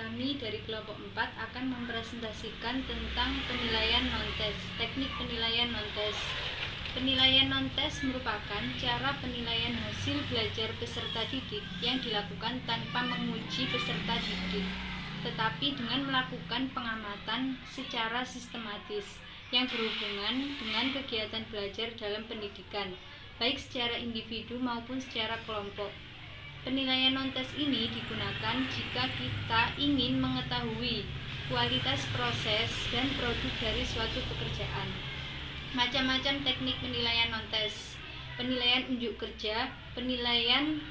kami dari kelompok 4 akan mempresentasikan tentang penilaian non-tes, teknik penilaian non-tes. Penilaian non-tes merupakan cara penilaian hasil belajar peserta didik yang dilakukan tanpa menguji peserta didik, tetapi dengan melakukan pengamatan secara sistematis yang berhubungan dengan kegiatan belajar dalam pendidikan, baik secara individu maupun secara kelompok. Penilaian non-tes ini digunakan jika kita ingin mengetahui kualitas proses dan produk dari suatu pekerjaan. Macam-macam teknik penilaian non-tes: penilaian unjuk kerja, penilaian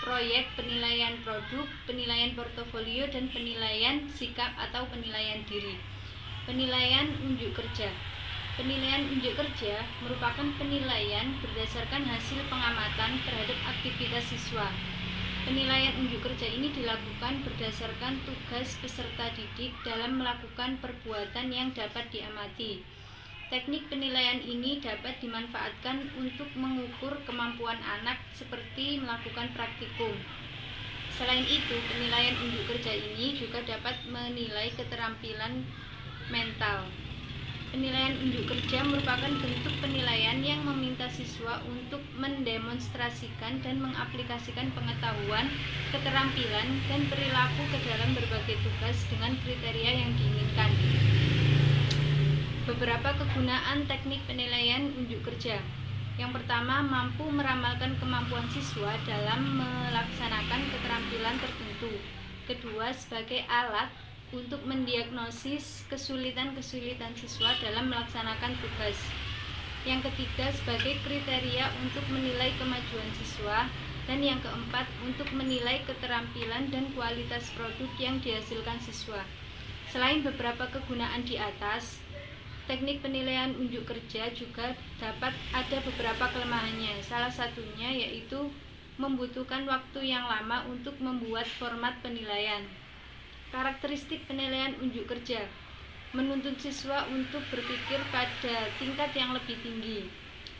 proyek, penilaian produk, penilaian portofolio, dan penilaian sikap atau penilaian diri. Penilaian unjuk kerja. Penilaian unjuk kerja merupakan penilaian berdasarkan hasil pengamatan terhadap aktivitas siswa. Penilaian unjuk kerja ini dilakukan berdasarkan tugas peserta didik dalam melakukan perbuatan yang dapat diamati. Teknik penilaian ini dapat dimanfaatkan untuk mengukur kemampuan anak seperti melakukan praktikum. Selain itu, penilaian unjuk kerja ini juga dapat menilai keterampilan mental. Penilaian unjuk kerja merupakan bentuk penilaian yang meminta siswa untuk mendemonstrasikan dan mengaplikasikan pengetahuan, keterampilan, dan perilaku ke dalam berbagai tugas dengan kriteria yang diinginkan. Beberapa kegunaan teknik penilaian unjuk kerja. Yang pertama, mampu meramalkan kemampuan siswa dalam melaksanakan keterampilan tertentu. Kedua, sebagai alat untuk mendiagnosis kesulitan-kesulitan siswa dalam melaksanakan tugas. Yang ketiga, sebagai kriteria untuk menilai kemajuan siswa. Dan yang keempat, untuk menilai keterampilan dan kualitas produk yang dihasilkan siswa. Selain beberapa kegunaan di atas, teknik penilaian unjuk kerja juga dapat ada beberapa kelemahannya. Salah satunya yaitu membutuhkan waktu yang lama untuk membuat format penilaian. Karakteristik penilaian unjuk kerja menuntut siswa untuk berpikir pada tingkat yang lebih tinggi,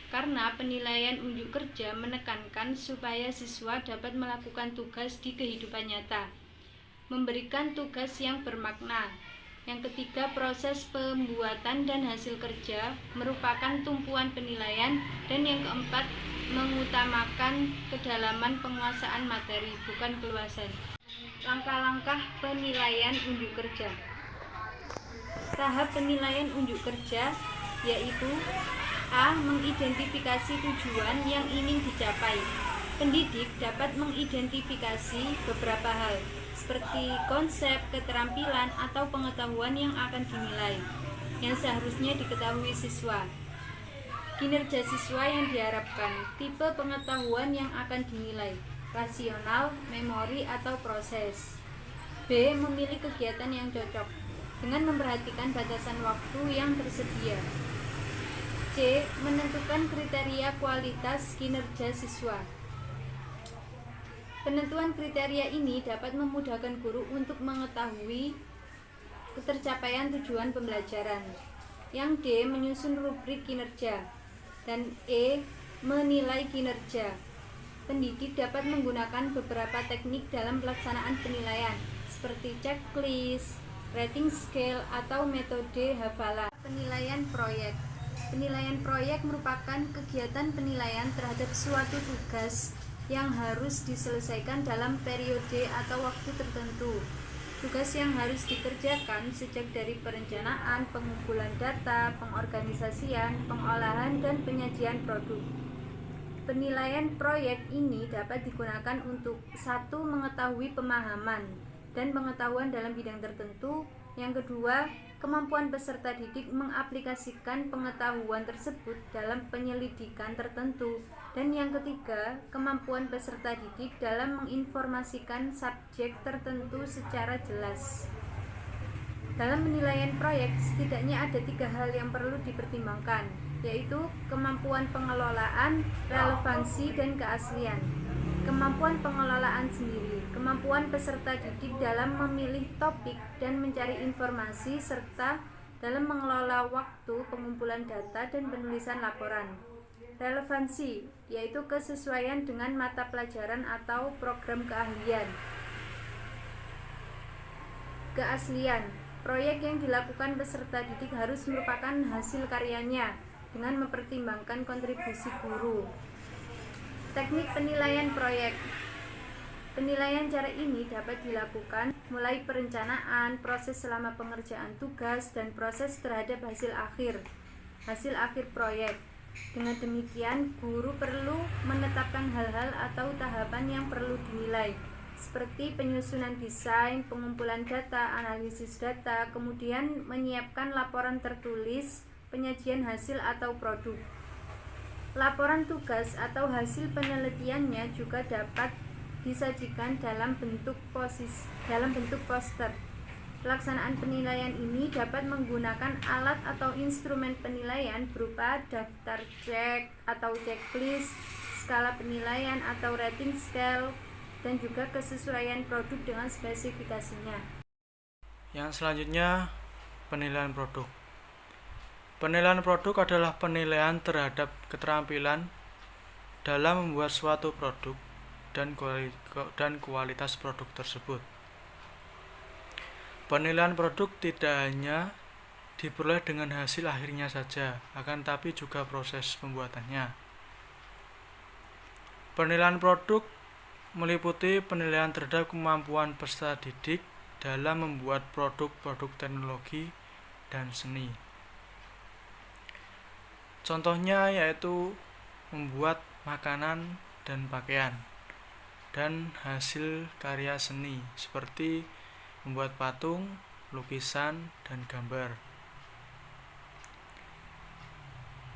karena penilaian unjuk kerja menekankan supaya siswa dapat melakukan tugas di kehidupan nyata, memberikan tugas yang bermakna. Yang ketiga, proses pembuatan dan hasil kerja merupakan tumpuan penilaian. Dan yang keempat, mengutamakan kedalaman penguasaan materi, bukan keluasan. Langkah-langkah penilaian unjuk kerja. Tahap penilaian unjuk kerja yaitu: A. Mengidentifikasi tujuan yang ingin dicapai. Pendidik dapat mengidentifikasi beberapa hal, seperti konsep, keterampilan, atau pengetahuan yang akan dinilai, yang seharusnya diketahui siswa. Kinerja siswa yang diharapkan, tipe pengetahuan yang akan dinilai, rasional, memori, atau proses. B. Memilih kegiatan yang cocok dengan memperhatikan batasan waktu yang tersedia. C. Menentukan kriteria kualitas kinerja siswa. Penentuan kriteria ini dapat memudahkan guru untuk mengetahui ketercapaian tujuan pembelajaran. Yang D. Menyusun rubrik kinerja. Dan E. Menilai kinerja. Pendidik dapat menggunakan beberapa teknik dalam pelaksanaan penilaian, seperti checklist, rating scale, atau metode hafalan. Penilaian proyek. Penilaian proyek merupakan kegiatan penilaian terhadap suatu tugas yang harus diselesaikan dalam periode atau waktu tertentu. Tugas yang harus dikerjakan sejak dari perencanaan, pengumpulan data, pengorganisasian, pengolahan, dan penyajian produk. Penilaian proyek ini dapat digunakan untuk: 1. Mengetahui pemahaman dan pengetahuan dalam bidang tertentu. Yang kedua, kemampuan peserta didik mengaplikasikan pengetahuan tersebut dalam penyelidikan tertentu. Dan yang ketiga, kemampuan peserta didik dalam menginformasikan subjek tertentu secara jelas. Dalam penilaian proyek, setidaknya ada 3 hal yang perlu dipertimbangkan, yaitu kemampuan pengelolaan, relevansi, dan keaslian. Kemampuan pengelolaan sendiri, kemampuan peserta didik dalam memilih topik dan mencari informasi, serta dalam mengelola waktu, pengumpulan data, dan penulisan laporan. Relevansi, yaitu kesesuaian dengan mata pelajaran atau program keahlian. Keaslian. Proyek yang dilakukan peserta didik harus merupakan hasil karyanya dengan mempertimbangkan kontribusi guru. Teknik penilaian proyek. Penilaian cara ini dapat dilakukan mulai perencanaan, proses selama pengerjaan tugas, dan proses terhadap hasil akhir proyek. Dengan demikian, guru perlu menetapkan hal-hal atau tahapan yang perlu dinilai, seperti penyusunan desain, pengumpulan data, analisis data, kemudian menyiapkan laporan tertulis, penyajian hasil atau produk. Laporan tugas atau hasil penelitiannya juga dapat disajikan dalam bentuk poster. Pelaksanaan penilaian ini dapat menggunakan alat atau instrumen penilaian berupa daftar cek atau checklist, skala penilaian atau rating scale, dan juga kesesuaian produk dengan spesifikasinya. Yang selanjutnya, penilaian produk. Penilaian produk adalah penilaian terhadap keterampilan dalam membuat suatu produk dan kualitas produk tersebut. Penilaian produk tidak hanya diperoleh dengan hasil akhirnya saja, akan tapi juga proses pembuatannya. Penilaian produk meliputi penilaian terhadap kemampuan peserta didik dalam membuat produk-produk teknologi dan seni. Contohnya yaitu membuat makanan dan pakaian, dan hasil karya seni seperti membuat patung, lukisan, dan gambar.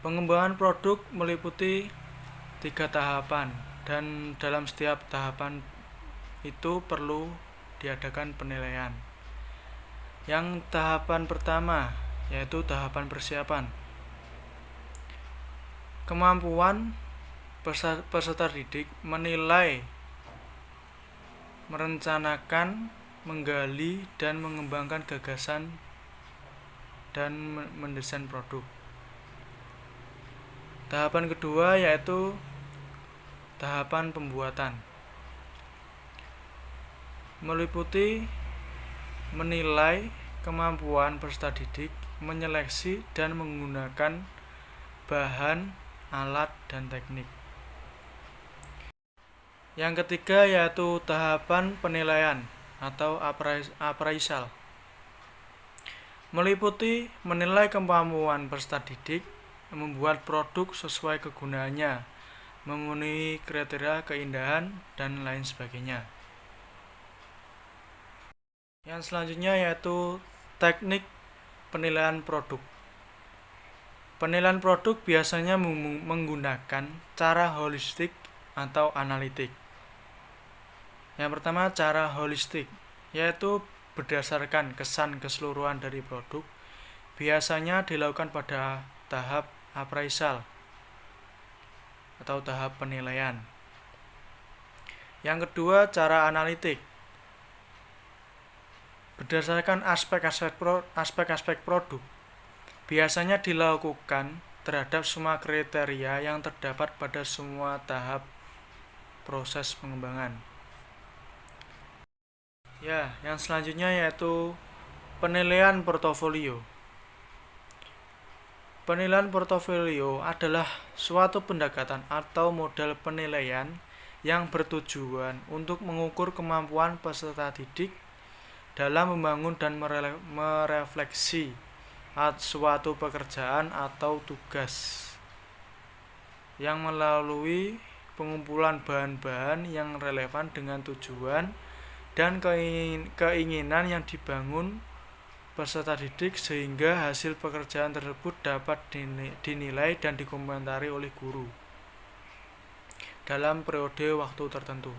Pengembangan produk meliputi 3 tahapan, dan dalam setiap tahapan itu perlu diadakan penilaian. Yang tahapan pertama yaitu tahapan persiapan. Kemampuan peserta didik menilai, merencanakan, menggali, dan mengembangkan gagasan dan mendesain produk. Tahapan kedua yaitu tahapan pembuatan. Meliputi menilai kemampuan peserta didik, menyeleksi dan menggunakan bahan, alat, dan teknik. Yang ketiga yaitu tahapan penilaian atau appraisal. Meliputi menilai kemampuan peserta didik membuat produk sesuai kegunaannya, memenuhi kriteria keindahan, dan lain sebagainya. Yang selanjutnya yaitu teknik penilaian produk. Penilaian produk biasanya menggunakan cara holistik atau analitik. Yang pertama, cara holistik, yaitu berdasarkan kesan keseluruhan dari produk, biasanya dilakukan pada tahap appraisal atau tahap penilaian. Yang kedua, cara analitik, berdasarkan aspek-aspek produk, biasanya dilakukan terhadap semua kriteria yang terdapat pada semua tahap proses pengembangan. Yang selanjutnya yaitu penilaian portofolio. Penilaian portofolio adalah suatu pendekatan atau model penilaian yang bertujuan untuk mengukur kemampuan peserta didik dalam membangun dan merefleksi suatu pekerjaan atau tugas, yang melalui pengumpulan bahan-bahan yang relevan dengan tujuan dan keinginan yang dibangun peserta didik, sehingga hasil pekerjaan tersebut dapat dinilai dan dikomentari oleh guru dalam periode waktu tertentu.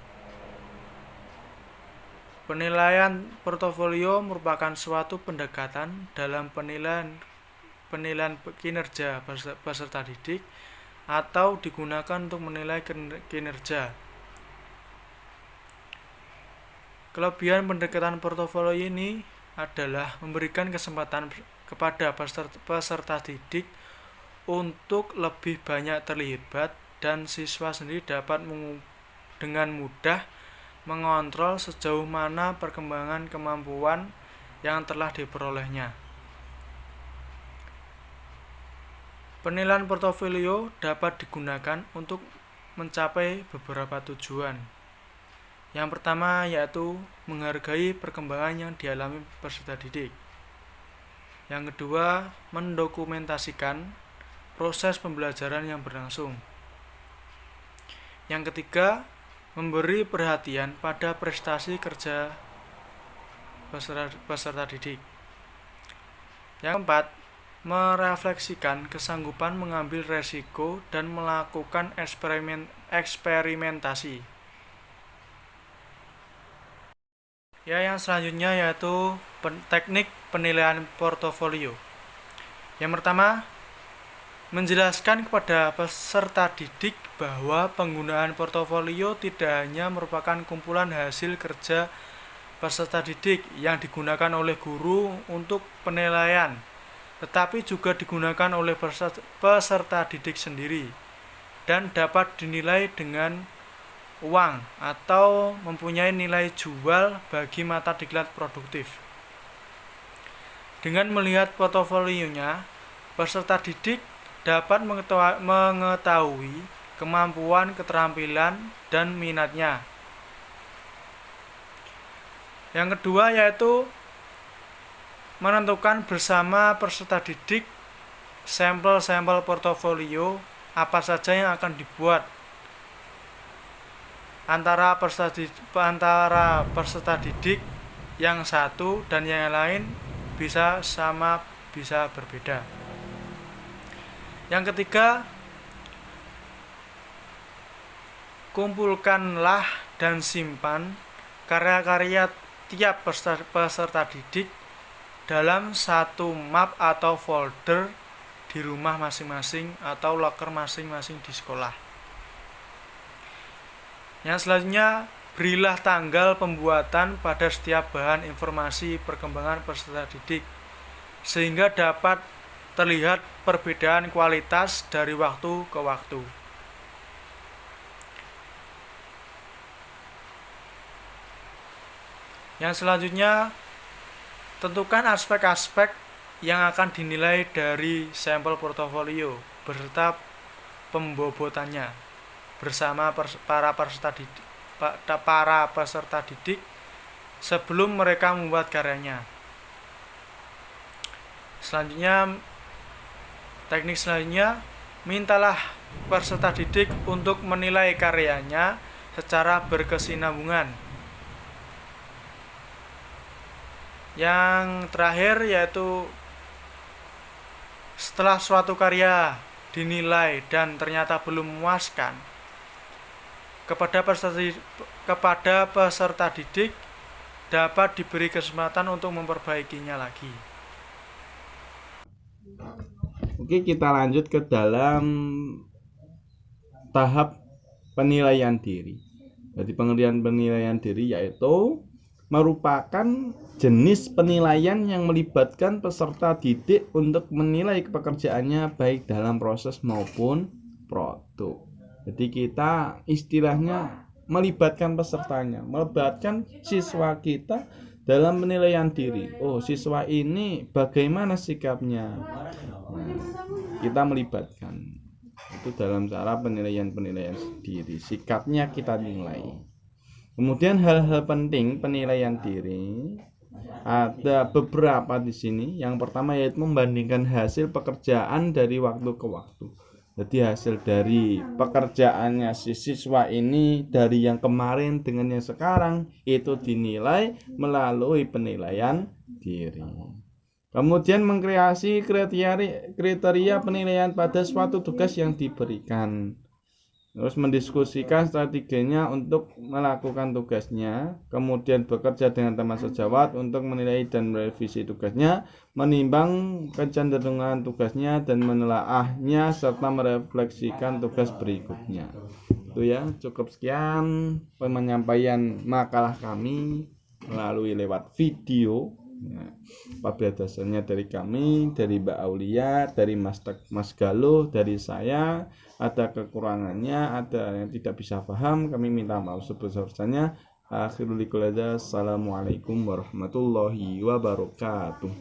Penilaian portofolio merupakan suatu pendekatan dalam penilaian kinerja peserta didik atau digunakan untuk menilai kinerja. Kelebihan pendekatan portofolio ini adalah memberikan kesempatan kepada peserta didik untuk lebih banyak terlibat, dan siswa sendiri dapat dengan mudah mengontrol sejauh mana perkembangan kemampuan yang telah diperolehnya. Penilaian portofolio dapat digunakan untuk mencapai beberapa tujuan. Yang pertama yaitu menghargai perkembangan yang dialami peserta didik. Yang kedua, mendokumentasikan proses pembelajaran yang berlangsung. Yang ketiga, memberi perhatian pada prestasi kerja peserta didik. Yang keempat, merefleksikan kesanggupan mengambil resiko dan melakukan eksperimentasi. Yang selanjutnya yaitu teknik penilaian portofolio. Yang pertama, menjelaskan kepada peserta didik bahwa penggunaan portofolio tidak hanya merupakan kumpulan hasil kerja peserta didik yang digunakan oleh guru untuk penilaian, tetapi juga digunakan oleh peserta didik sendiri dan dapat dinilai dengan uang atau mempunyai nilai jual bagi mata diklat produktif. Dengan melihat portofolionya, peserta didik dapat mengetahui kemampuan, keterampilan, dan minatnya. Yang kedua yaitu menentukan bersama peserta didik sampel-sampel portofolio apa saja yang akan dibuat antara peserta didik yang satu dan yang lain bisa sama bisa berbeda. Yang ketiga, kumpulkanlah dan simpan karya-karya tiap peserta didik dalam satu map atau folder di rumah masing-masing atau loker masing-masing di sekolah. Yang selanjutnya, berilah tanggal pembuatan pada setiap bahan informasi perkembangan peserta didik sehingga dapat terlihat perbedaan kualitas dari waktu ke waktu. Yang selanjutnya, tentukan aspek-aspek yang akan dinilai dari sampel portofolio beserta pembobotannya bersama para peserta didik sebelum mereka membuat karyanya. Selanjutnya, teknik selanjutnya, mintalah peserta didik untuk menilai karyanya secara berkesinambungan. Yang terakhir yaitu setelah suatu karya dinilai dan ternyata belum memuaskan, kepada peserta didik dapat diberi kesempatan untuk memperbaikinya lagi. Oke, kita lanjut ke dalam tahap penilaian diri. Jadi penilaian diri yaitu merupakan jenis penilaian yang melibatkan peserta didik untuk menilai pekerjaannya baik dalam proses maupun produk. Jadi kita istilahnya melibatkan pesertanya, melibatkan siswa kita dalam penilaian diri. Oh, siswa ini bagaimana sikapnya? Kita melibatkan itu dalam cara penilaian diri, sikapnya kita nilai. Kemudian hal-hal penting penilaian diri ada beberapa di sini. Yang pertama yaitu membandingkan hasil pekerjaan dari waktu ke waktu. Jadi hasil dari pekerjaannya si siswa ini dari yang kemarin dengan yang sekarang itu dinilai melalui penilaian diri. Kemudian mengkreasi kriteria penilaian pada suatu tugas yang diberikan. Terus mendiskusikan strateginya untuk melakukan tugasnya, kemudian bekerja dengan teman sejawat untuk menilai dan merevisi tugasnya, menimbang kecenderungan tugasnya dan menelaahnya serta merefleksikan tugas berikutnya. Itu ya, cukup sekian penyampaian makalah kami melalui lewat video. Nah, apabila dasarnya dari kami, dari Mbak Aulia, dari Mas Galuh, dari saya, ada kekurangannya, ada yang tidak bisa paham, kami minta maaf sebesar-besarnya. Akhirul iqlada. Assalamualaikum warahmatullahi wabarakatuh.